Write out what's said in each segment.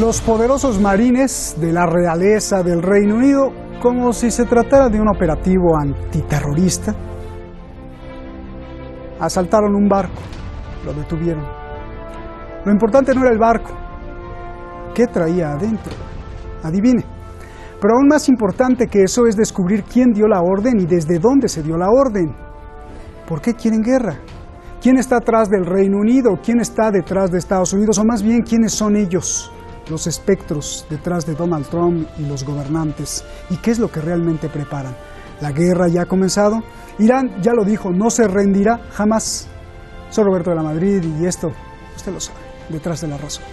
Los poderosos marines de la realeza del Reino Unido, como si se tratara de un operativo antiterrorista, asaltaron un barco, lo detuvieron. Lo importante no era el barco, ¿qué traía adentro? Adivine. Pero aún más importante que eso es descubrir quién dio la orden y desde dónde se dio la orden. ¿Por qué quieren guerra? ¿Quién está atrás del Reino Unido? ¿Quién está detrás de Estados Unidos? O más bien, ¿quiénes son ellos? Los espectros detrás de Donald Trump y los gobernantes. ¿Y qué es lo que realmente preparan? ¿La guerra ya ha comenzado? Irán ya lo dijo, no se rendirá jamás. Soy Roberto de la Madrid y esto, usted lo sabe, Detrás de la Razón.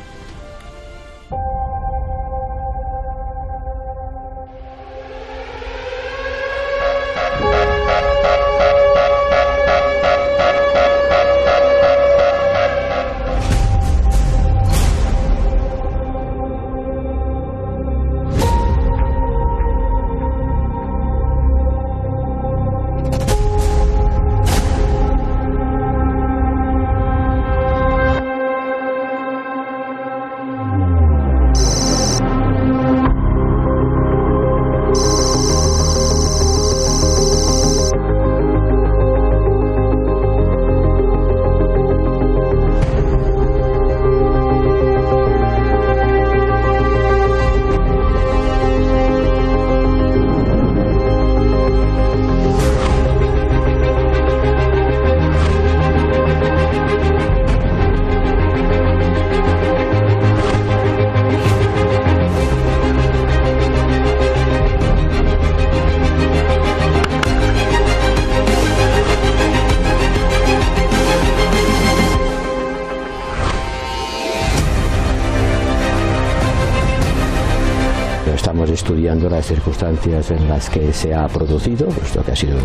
Estamos estudiando las circunstancias en las que se ha producido, puesto que ha sido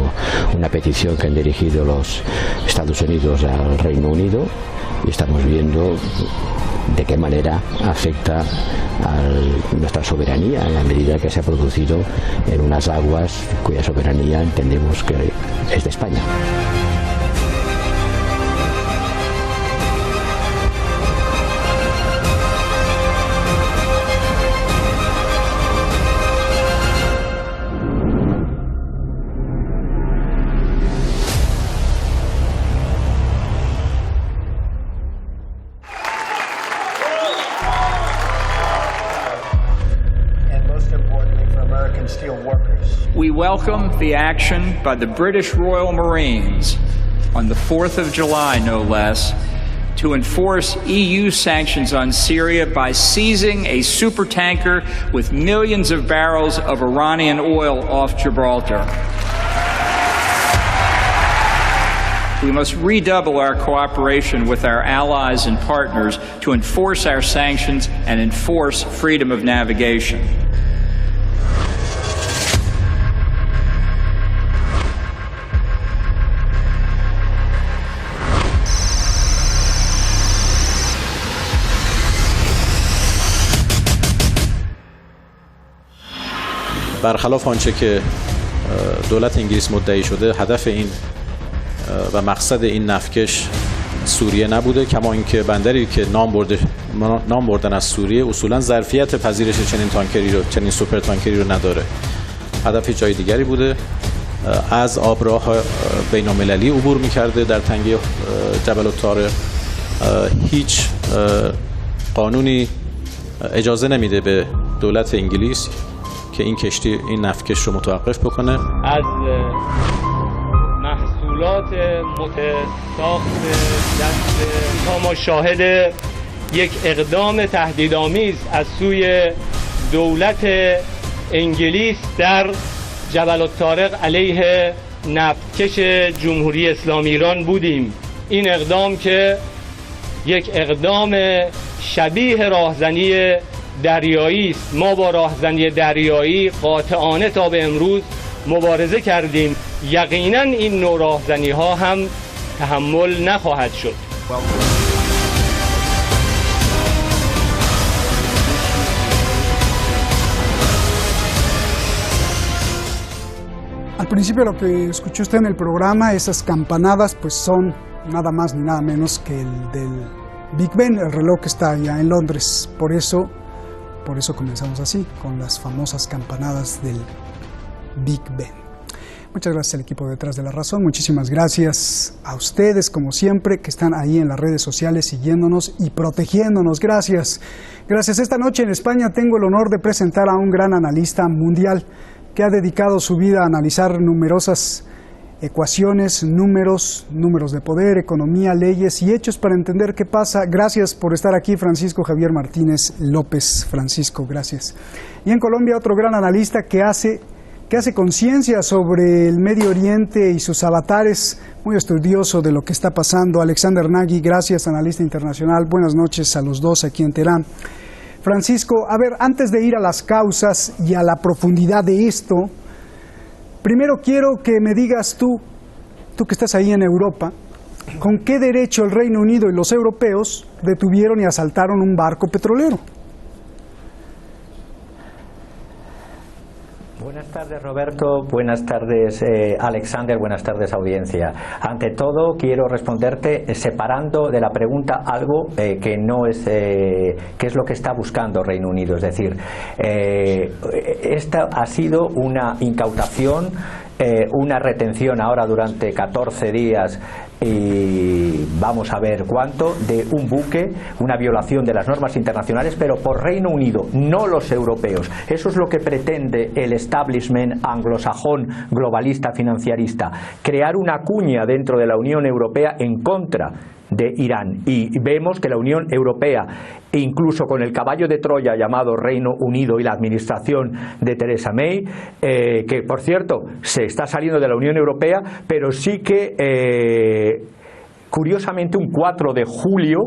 una petición que han dirigido los Estados Unidos al Reino Unido, y estamos viendo de qué manera afecta a nuestra soberanía en la medida que se ha producido en unas aguas cuya soberanía entendemos que es de España. We welcome the action by the British Royal Marines on the 4th of July, no less, to enforce EU sanctions on Syria by seizing a supertanker with millions of barrels of Iranian oil off Gibraltar. We must redouble our cooperation with our allies and partners to enforce our sanctions and enforce freedom of navigation. برخلاف آنچه که دولت انگلیس مدعی شده، هدف این و مقصد این نفکش سوریه نبوده، کما اینکه بندری که نام بردن از سوریه اصولا ظرفیت پذیرش چنین سوپر تانکری رو نداره. هدف جای دیگری بوده، از آبراه بین‌المللی عبور می‌کرده در تنگه جبل الطارق. هیچ قانونی اجازه نمیده به دولت انگلیس که این کشتی این نفکش رو متوقف بکنه. از محصولات ساخت دست ما شاهد یک اقدام تهدیدآمیز از سوی دولت انگلیس در جبل الطارق علیه نفتکش جمهوری اسلامی ایران بودیم. این اقدام که یک اقدام شبیه راهزنی دریایی است. ما با راهزنی دریایی قاطعانه تا به امروز مبارزه کردیم. یقینا این نوع راهزنی ها هم تحمل نخواهد شد. Al principio lo que escuchó usted en el programa, esas campanadas, pues son nada más ni nada menos que el del Big Ben, el reloj que está allá en Londres. Por eso por eso comenzamos así, con las famosas campanadas del Big Ben. Muchas gracias al equipo detrás de La Razón, muchísimas gracias a ustedes, como siempre, que están ahí en las redes sociales siguiéndonos y protegiéndonos. Gracias. Gracias. Esta noche en España tengo el honor de presentar a un gran analista mundial que ha dedicado su vida a analizar numerosas ecuaciones, números de poder, economía, leyes y hechos para entender qué pasa. Gracias por estar aquí, Francisco Javier Martínez López. Francisco, gracias. Y en Colombia otro gran analista que hace conciencia sobre el Medio Oriente y sus avatares, muy estudioso de lo que está pasando. Alexander Nagy, gracias, analista internacional. Buenas noches a los dos aquí en Teherán. Francisco, a ver, antes de ir a las causas y a la profundidad de esto, primero quiero que me digas tú que estás ahí en Europa, ¿con qué derecho el Reino Unido y los europeos detuvieron y asaltaron un barco petrolero? Buenas tardes, Roberto. Buenas tardes, Alexander. Buenas tardes, audiencia. Ante todo, quiero responderte separando de la pregunta algo que no es qué es lo que está buscando Reino Unido. Es decir, esta ha sido una incautación, una retención ahora durante 14 días y vamos a ver cuánto, de un buque, una violación de las normas internacionales, pero por Reino Unido, no los europeos. Eso es lo que pretende el establishment anglosajón globalista financiarista, crear una cuña dentro de la Unión Europea en contra de Irán, y vemos que la Unión Europea, incluso con el caballo de Troya llamado Reino Unido y la administración de Theresa May, que por cierto se está saliendo de la Unión Europea, pero sí que curiosamente un 4 de julio,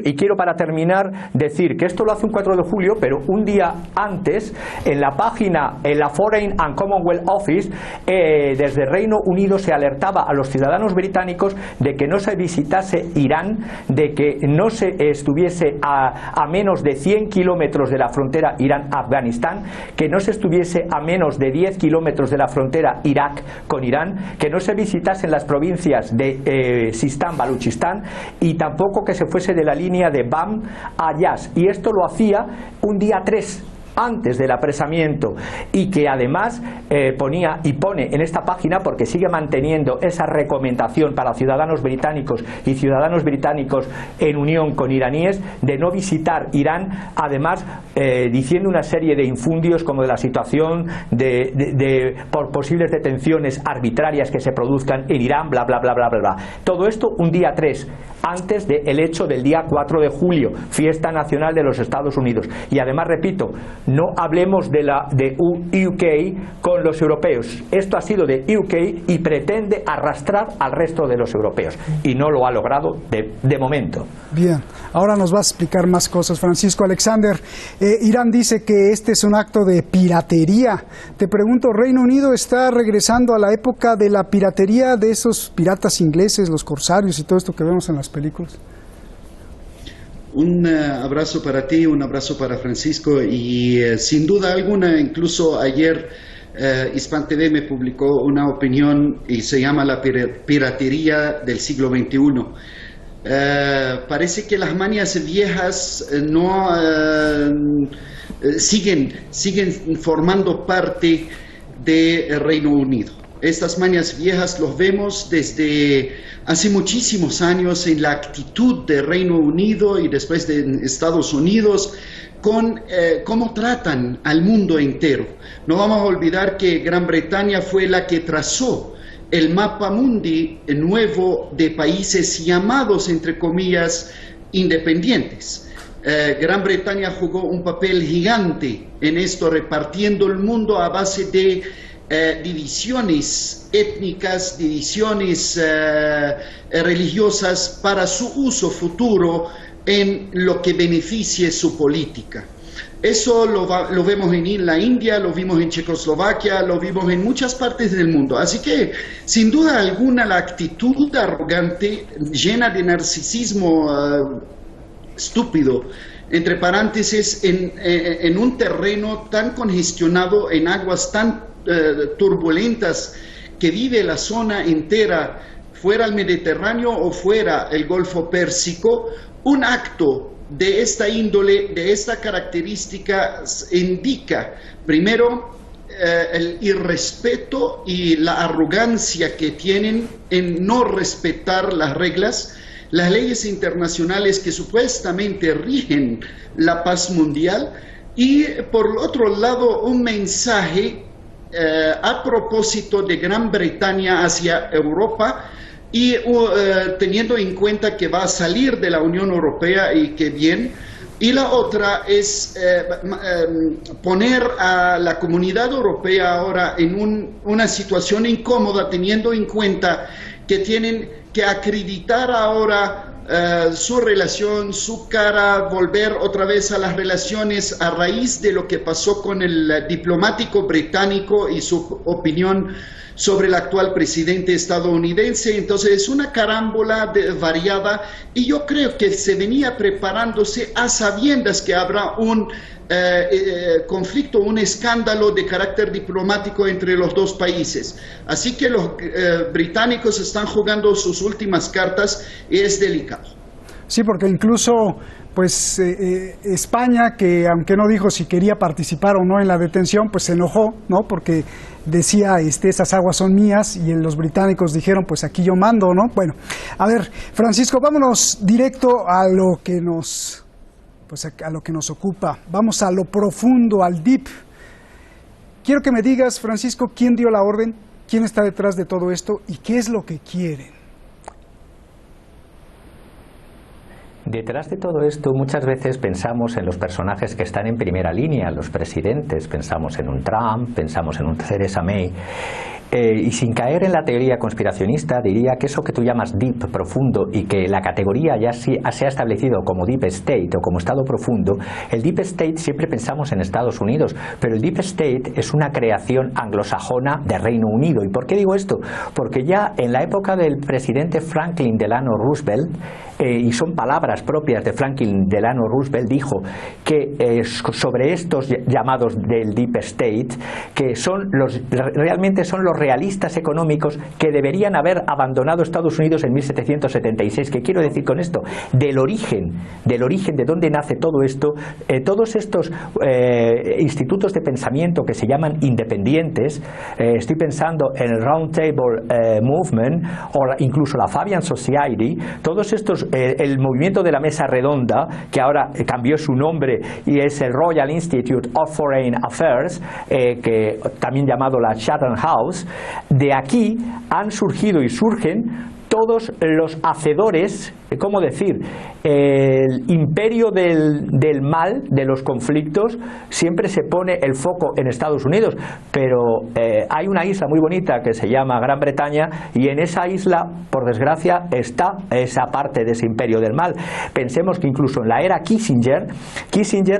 y quiero para terminar decir que esto lo hace un 4 de julio, pero un día antes, en la página, en la Foreign and Commonwealth Office, desde Reino Unido se alertaba a los ciudadanos británicos de que no se visitase Irán, de que no se estuviese a menos de 100 kilómetros de la frontera Irán-Afganistán, que no se estuviese a menos de 10 kilómetros de la frontera Irak con Irán, que no se visitasen las provincias de Sistán, Baluchistán, y tampoco que se fuese de la línea de Bam a Yas. Y esto lo hacía un día 3 antes del apresamiento, y que además ponía y pone en esta página, porque sigue manteniendo esa recomendación para ciudadanos británicos y ciudadanos británicos en unión con iraníes de no visitar Irán, además diciendo una serie de infundios como de la situación por posibles detenciones arbitrarias que se produzcan en Irán, bla bla bla bla bla bla. Todo esto un día 3 antes del hecho del día 4 de julio, fiesta nacional de los Estados Unidos. Y además, repito, no hablemos de UK con los europeos. Esto ha sido de UK y pretende arrastrar al resto de los europeos, y no lo ha logrado de momento. Bien, ahora nos va a explicar más cosas, Francisco. Alexander, Irán dice que este es un acto de piratería. Te pregunto, ¿Reino Unido está regresando a la época de la piratería de esos piratas ingleses, los corsarios y todo esto que vemos en las películas? Un abrazo para ti, un abrazo para Francisco, y sin duda alguna, incluso ayer Hispan TV me publicó una opinión y se llama la piratería del siglo XXI. Parece que las mañas viejas siguen formando parte del Reino Unido. Estas mañas viejas los vemos desde hace muchísimos años en la actitud de Reino Unido y después de Estados Unidos con cómo tratan al mundo entero. No vamos a olvidar que Gran Bretaña fue la que trazó el mapa mundi nuevo de países llamados, entre comillas, independientes. Gran Bretaña jugó un papel gigante en esto, repartiendo el mundo a base de divisiones étnicas, divisiones religiosas para su uso futuro en lo que beneficie su política. Eso lo vemos en la India, lo vimos en Checoslovaquia, lo vimos en muchas partes del mundo. Así que, sin duda alguna, la actitud arrogante, llena de narcisismo estúpido, entre paréntesis, en un terreno tan congestionado, en aguas tan turbulentas que vive la zona entera, fuera el Mediterráneo o fuera el Golfo Pérsico, un acto de esta índole, de esta característica, indica primero el irrespeto y la arrogancia que tienen en no respetar las reglas, las leyes internacionales que supuestamente rigen la paz mundial, y por otro lado un mensaje a propósito de Gran Bretaña hacia Europa, y teniendo en cuenta que va a salir de la Unión Europea, y que bien. Y la otra es poner a la comunidad europea ahora en una situación incómoda, teniendo en cuenta que tienen que acreditar ahora su relación, su cara, volver otra vez a las relaciones a raíz de lo que pasó con el diplomático británico y su opinión sobre el actual presidente estadounidense. Entonces es una carámbola variada, y yo creo que se venía preparándose a sabiendas que habrá un conflicto, un escándalo de carácter diplomático entre los dos países. Así que los británicos están jugando sus últimas cartas, y es delicado. Sí, porque incluso pues España, que aunque no dijo si quería participar o no en la detención, pues se enojó, ¿no? Porque decía, esas aguas son mías, y los británicos dijeron, pues aquí yo mando, ¿no? Bueno, a ver, Francisco, vámonos directo a lo que nos, pues a lo que nos ocupa. Vamos a lo profundo, al deep. Quiero que me digas, Francisco, quién dio la orden, quién está detrás de todo esto y qué es lo que quieren. Detrás de todo esto muchas veces pensamos en los personajes que están en primera línea, los presidentes, pensamos en un Trump, pensamos en un Theresa May, y sin caer en la teoría conspiracionista diría que eso que tú llamas deep, profundo, y que la categoría ya se ha establecido como deep state o como estado profundo, el deep state siempre pensamos en Estados Unidos, pero el deep state es una creación anglosajona de Reino Unido. ¿Y por qué digo esto? Porque ya en la época del presidente Franklin Delano Roosevelt, y son palabras propias de Franklin Delano Roosevelt, dijo que sobre estos llamados del deep state, que realmente son los realistas económicos que deberían haber abandonado Estados Unidos en 1776. ¿Qué quiero decir con esto? Del origen de dónde nace todo esto, todos estos institutos de pensamiento que se llaman independientes, estoy pensando en el Round Table Movement o incluso la Fabian Society, todos estos, el movimiento de la mesa redonda, que ahora cambió su nombre y es el Royal Institute of Foreign Affairs, que también llamado la Chatham House. De aquí han surgido y surgen todos los hacedores, ¿cómo decir? El imperio del mal, de los conflictos, siempre se pone el foco en Estados Unidos, pero hay una isla muy bonita que se llama Gran Bretaña, y en esa isla, por desgracia, está esa parte de ese imperio del mal. Pensemos que incluso en la era Kissinger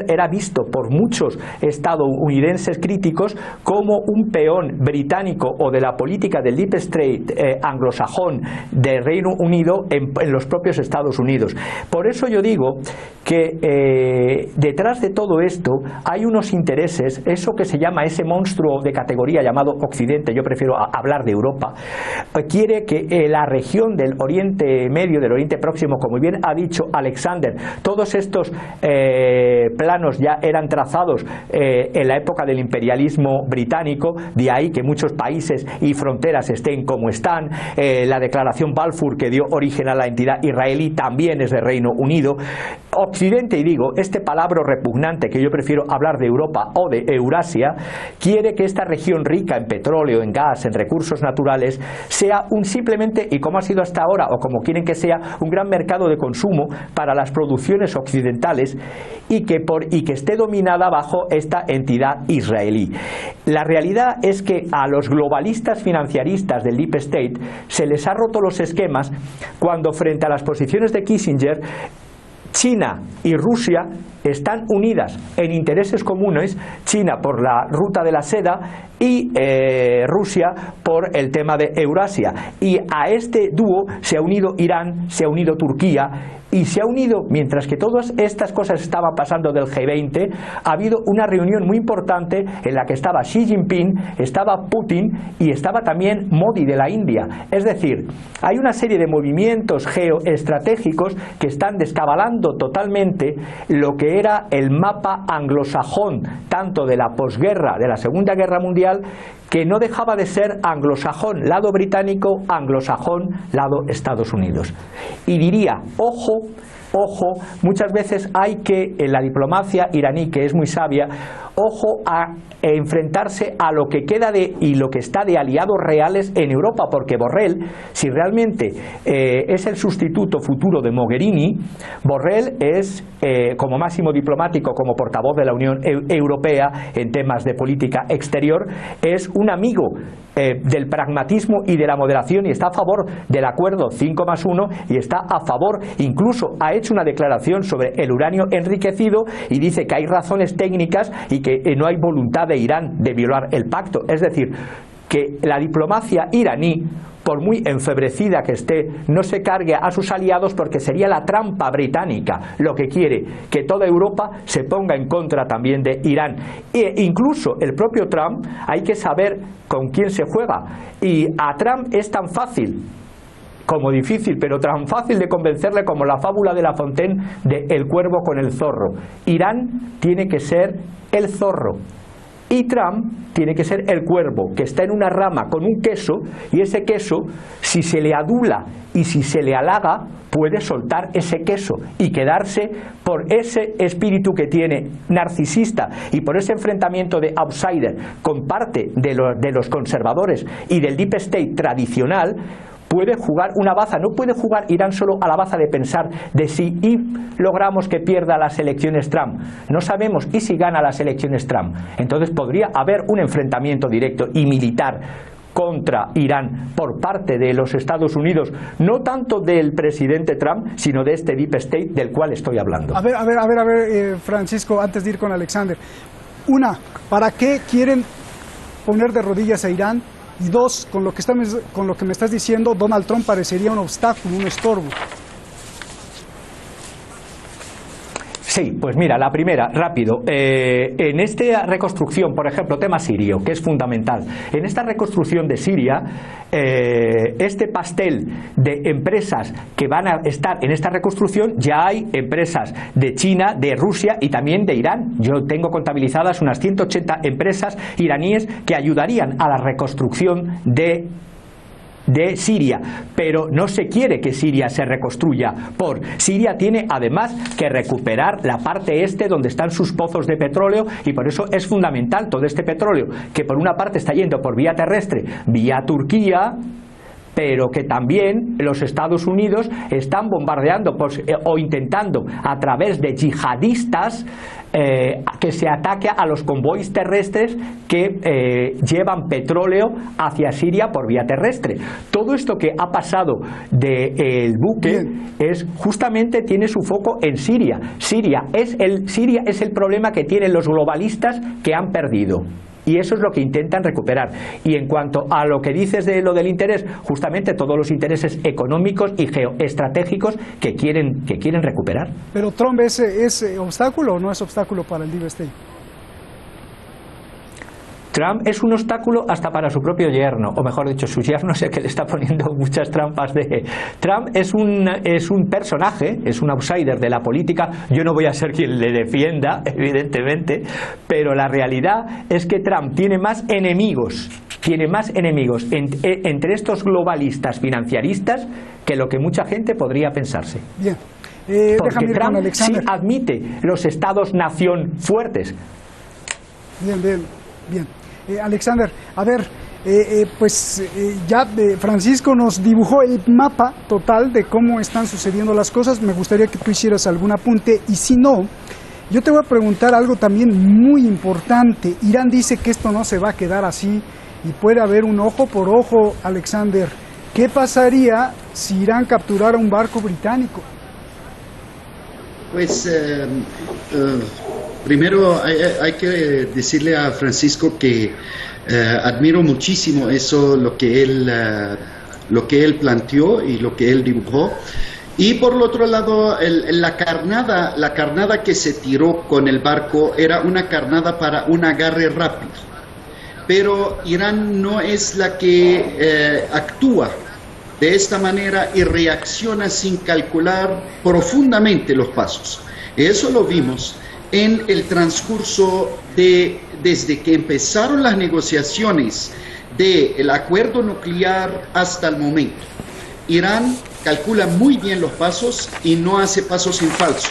era visto por muchos estadounidenses críticos como un peón británico o de la política del deep state anglosajón de Reino Unido en los propios Estados Unidos. Por eso yo digo que detrás de todo esto hay unos intereses, eso que se llama ese monstruo de categoría llamado Occidente, yo prefiero hablar de Europa, quiere que la región del Oriente Medio, del Oriente Próximo, como bien ha dicho Alexander, todos estos planos ya eran trazados en la época del imperialismo británico, de ahí que muchos países y fronteras estén como están. La declaración Balfour, que dio origen a la entidad israelí, también es de Reino Unido. Occidente, y digo, este palabra repugnante, que yo prefiero hablar de Europa o de Eurasia, quiere que esta región rica en petróleo, en gas, en recursos naturales, sea simplemente, y como ha sido hasta ahora, o como quieren que sea, un gran mercado de consumo para las producciones occidentales, y que esté dominada bajo esta entidad israelí. La realidad es que a los globalistas financiaristas del Deep State se les ha roto los esquemas cuando, frente a las posiciones de Kissinger, China y Rusia están unidas en intereses comunes, China por la ruta de la seda, y Rusia por el tema de Eurasia. Y a este dúo se ha unido Irán, se ha unido Turquía y se ha unido, mientras que todas estas cosas estaban pasando del G20, ha habido una reunión muy importante en la que estaba Xi Jinping, estaba Putin y estaba también Modi de la India. Es decir, hay una serie de movimientos geoestratégicos que están descabalando totalmente lo que era el mapa anglosajón, tanto de la posguerra, de la Segunda Guerra Mundial, que no dejaba de ser anglosajón, lado británico, anglosajón, lado Estados Unidos. Y diría, ojo, muchas veces hay que, en la diplomacia iraní, que es muy sabia, ojo a enfrentarse a lo que queda y lo que está de aliados reales en Europa, porque Borrell, si realmente es el sustituto futuro de Mogherini, Borrell es, como máximo diplomático, como portavoz de la Unión Europea en temas de política exterior, es un amigo del pragmatismo y de la moderación y está a favor del acuerdo 5+1 y está a favor, incluso ha hecho una declaración sobre el uranio enriquecido y dice que hay razones técnicas y que no hay voluntad de Irán de violar el pacto. Es decir, que la diplomacia iraní, por muy enfebrecida que esté, no se cargue a sus aliados, porque sería la trampa británica lo que quiere, que toda Europa se ponga en contra también de Irán. E incluso el propio Trump, hay que saber con quién se juega, y a Trump es tan fácil como difícil, pero tan fácil de convencerle como la fábula de La Fontaine de el cuervo con el zorro. Irán tiene que ser el zorro y Trump tiene que ser el cuervo, que está en una rama con un queso, y ese queso, si se le adula y si se le halaga, puede soltar ese queso y quedarse por ese espíritu que tiene narcisista y por ese enfrentamiento de outsider con parte de los conservadores y del deep state tradicional. Puede jugar una baza, no puede jugar Irán solo a la baza de pensar de si logramos que pierda las elecciones Trump. No sabemos, y si gana las elecciones Trump. Entonces podría haber un enfrentamiento directo y militar contra Irán por parte de los Estados Unidos, no tanto del presidente Trump, sino de este deep state del cual estoy hablando. A ver, Francisco, antes de ir con Alexander. Una, ¿para qué quieren poner de rodillas a Irán? Y dos, con lo que me estás diciendo, Donald Trump parecería un obstáculo, un estorbo. Sí, pues mira, la primera, rápido. En esta reconstrucción, por ejemplo, tema sirio, que es fundamental. En esta reconstrucción de Siria, este pastel de empresas que van a estar en esta reconstrucción, ya hay empresas de China, de Rusia y también de Irán. Yo tengo contabilizadas unas 180 empresas iraníes que ayudarían a la reconstrucción de Siria, pero no se quiere que Siria se reconstruya. Siria tiene además que recuperar la parte este donde están sus pozos de petróleo, y por eso es fundamental todo este petróleo, que por una parte está yendo por vía terrestre, vía Turquía, pero que también los Estados Unidos están bombardeando o intentando a través de yihadistas que se ataque a los convoys terrestres que llevan petróleo hacia Siria por vía terrestre. Todo esto que ha pasado del buque justamente tiene su foco en Siria. Siria es el problema que tienen los globalistas, que han perdido. Y eso es lo que intentan recuperar. Y en cuanto a lo que dices de lo del interés, justamente todos los intereses económicos y geoestratégicos que quieren recuperar. ¿Pero Trump es obstáculo o no es obstáculo para el Deep State? Trump es un obstáculo hasta para su propio yerno, o mejor dicho, su yerno sé que le está poniendo muchas trampas de... Trump es un personaje, es un outsider de la política. Yo no voy a ser quien le defienda, evidentemente, pero la realidad es que Trump tiene más enemigos entre estos globalistas financiaristas que lo que mucha gente podría pensarse. Bien. Porque Trump sí admite los estados-nación fuertes. Bien. Alexander, a ver, Francisco nos dibujó el mapa total de cómo están sucediendo las cosas. Me gustaría que tú hicieras algún apunte, y si no, yo te voy a preguntar algo también muy importante. Irán dice que esto no se va a quedar así y puede haber un ojo por ojo. Alexander, ¿qué pasaría si Irán capturara un barco británico? Pues primero hay que decirle a Francisco que Admiro muchísimo eso, lo que él planteó y lo que él dibujó. Y por el otro lado, la carnada que se tiró con el barco era una carnada para un agarre rápido. Pero Irán no es la que actúa de esta manera y reacciona sin calcular profundamente los pasos. Eso lo vimos en el transcurso desde que empezaron las negociaciones del acuerdo nuclear hasta el momento. Irán calcula muy bien los pasos y no hace pasos en falso.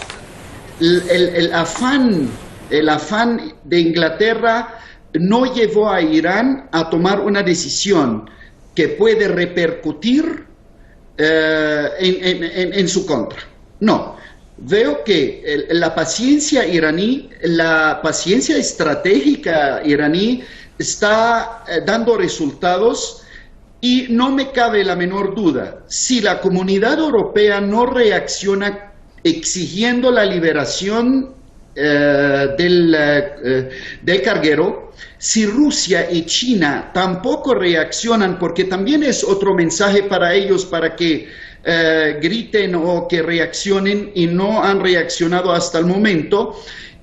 El afán de Inglaterra no llevó a Irán a tomar una decisión que puede repercutir en su contra. No. Veo que la paciencia iraní, la paciencia estratégica iraní está dando resultados y no me cabe la menor duda, si la comunidad europea no reacciona exigiendo la liberación del carguero, si Rusia y China tampoco reaccionan, porque también es otro mensaje para ellos para que griten o que reaccionen y no han reaccionado hasta el momento,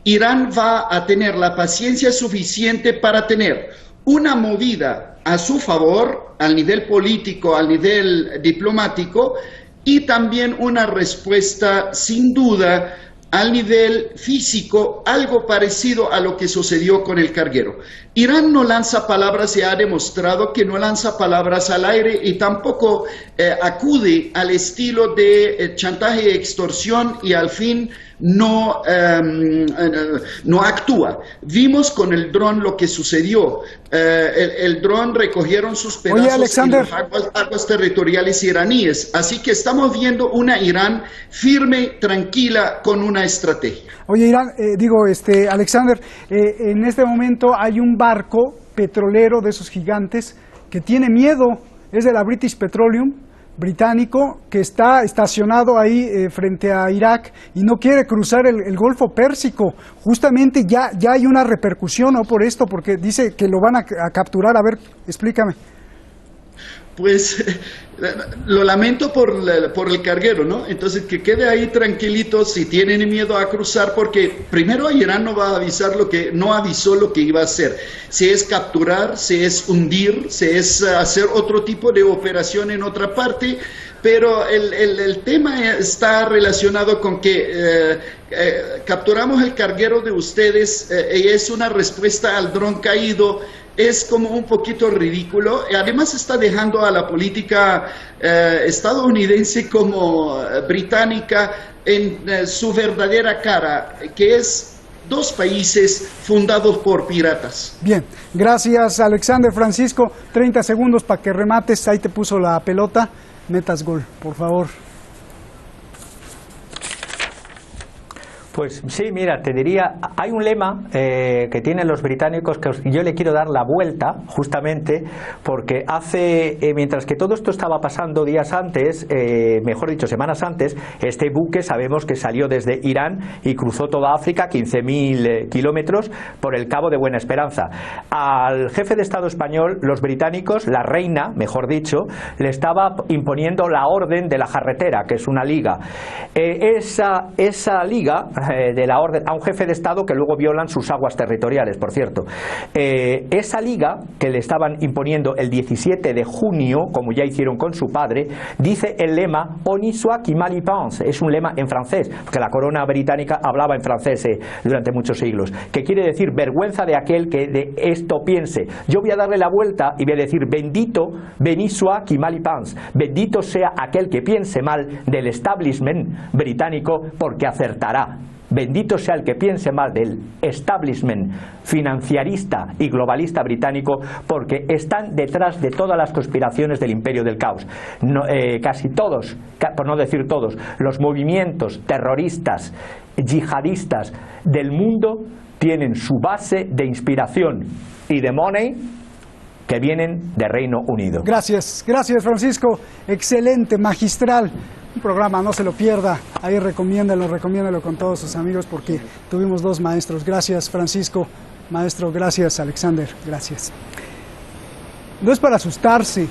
Irán va a tener la paciencia suficiente para tener una movida a su favor, al nivel político, al nivel diplomático, y también una respuesta sin duda al nivel físico, algo parecido a lo que sucedió con el carguero. Irán no lanza palabras y ha demostrado que no lanza palabras al aire y tampoco acude al estilo de chantaje y extorsión y al fin no actúa. Vimos con el dron lo que sucedió. El dron recogieron sus pedazos en las aguas territoriales iraníes. Así que estamos viendo una Irán firme, tranquila, con una estrategia. Oye, Alexander, en este momento hay un barco petrolero de esos gigantes que tiene miedo, es de la British Petroleum, británico, que está estacionado ahí frente a Irak y no quiere cruzar el Golfo Pérsico. Justamente ya hay una repercusión, ¿no?, por esto, porque dice que lo van a capturar. A ver, explícame. Pues lo lamento por el carguero, ¿no? Entonces que quede ahí tranquilito si tienen miedo a cruzar, porque primero Irán no va a avisar no avisó lo que iba a hacer. Si es capturar, si es hundir, si es hacer otro tipo de operación en otra parte, pero el tema está relacionado con que capturamos el carguero de ustedes y es una respuesta al dron caído. Es como un poquito ridículo, y además está dejando a la política estadounidense como británica en su verdadera cara, que es dos países fundados por piratas. Bien, gracias Alexander. Francisco, 30 segundos para que remates, ahí te puso la pelota, metas gol, por favor. Pues sí, mira, te diría, hay un lema que tienen los británicos que yo le quiero dar la vuelta, justamente, porque mientras que todo esto estaba pasando días antes, mejor dicho, semanas antes, este buque sabemos que salió desde Irán y cruzó toda África, 15.000 kilómetros, por el Cabo de Buena Esperanza. Al jefe de Estado español, los británicos, la reina, mejor dicho, le estaba imponiendo la orden de la jarretera, que es una liga. Esa liga de la orden a un jefe de Estado que luego violan sus aguas territoriales, por cierto. Esa liga que le estaban imponiendo el 17 de junio, como ya hicieron con su padre, dice el lema "Honi soit qui mal y pense", es un lema en francés, porque la corona británica hablaba en francés durante muchos siglos, que quiere decir vergüenza de aquel que de esto piense. Yo voy a darle la vuelta y voy a decir bendito, béni soit qui mal y pense, bendito sea aquel que piense mal del establishment británico, porque acertará. Bendito sea el que piense mal del establishment financiarista y globalista británico, porque están detrás de todas las conspiraciones del imperio del caos. Casi todos, por no decir todos, los movimientos terroristas, yihadistas del mundo tienen su base de inspiración y de money que vienen de Reino Unido. Gracias Francisco, excelente, magistral. Un programa, no se lo pierda, ahí recomiéndalo con todos sus amigos, porque tuvimos dos maestros. Gracias Francisco, maestro, gracias Alexander, gracias. No es para asustarse.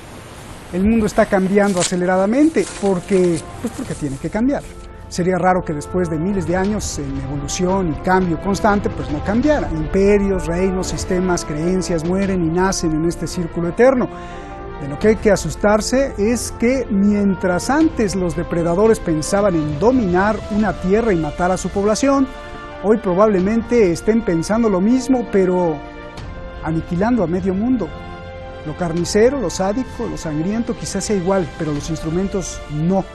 El mundo está cambiando aceleradamente porque tiene que cambiar. Sería raro que después de miles de años en evolución y cambio constante, pues no cambiara. Imperios, reinos, sistemas, creencias mueren y nacen en este círculo eterno. De lo que hay que asustarse es que mientras antes los depredadores pensaban en dominar una tierra y matar a su población, hoy probablemente estén pensando lo mismo, pero aniquilando a medio mundo. Lo carnicero, lo sádico, lo sangriento quizás sea igual, pero los instrumentos no.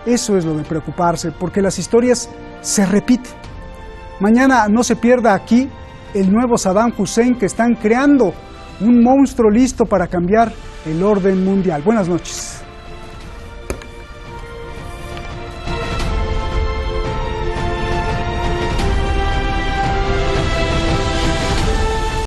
Eso es lo de preocuparse, porque las historias se repiten. Mañana no se pierda aquí el nuevo Saddam Hussein que están creando, un monstruo listo para cambiar el orden mundial. Buenas noches.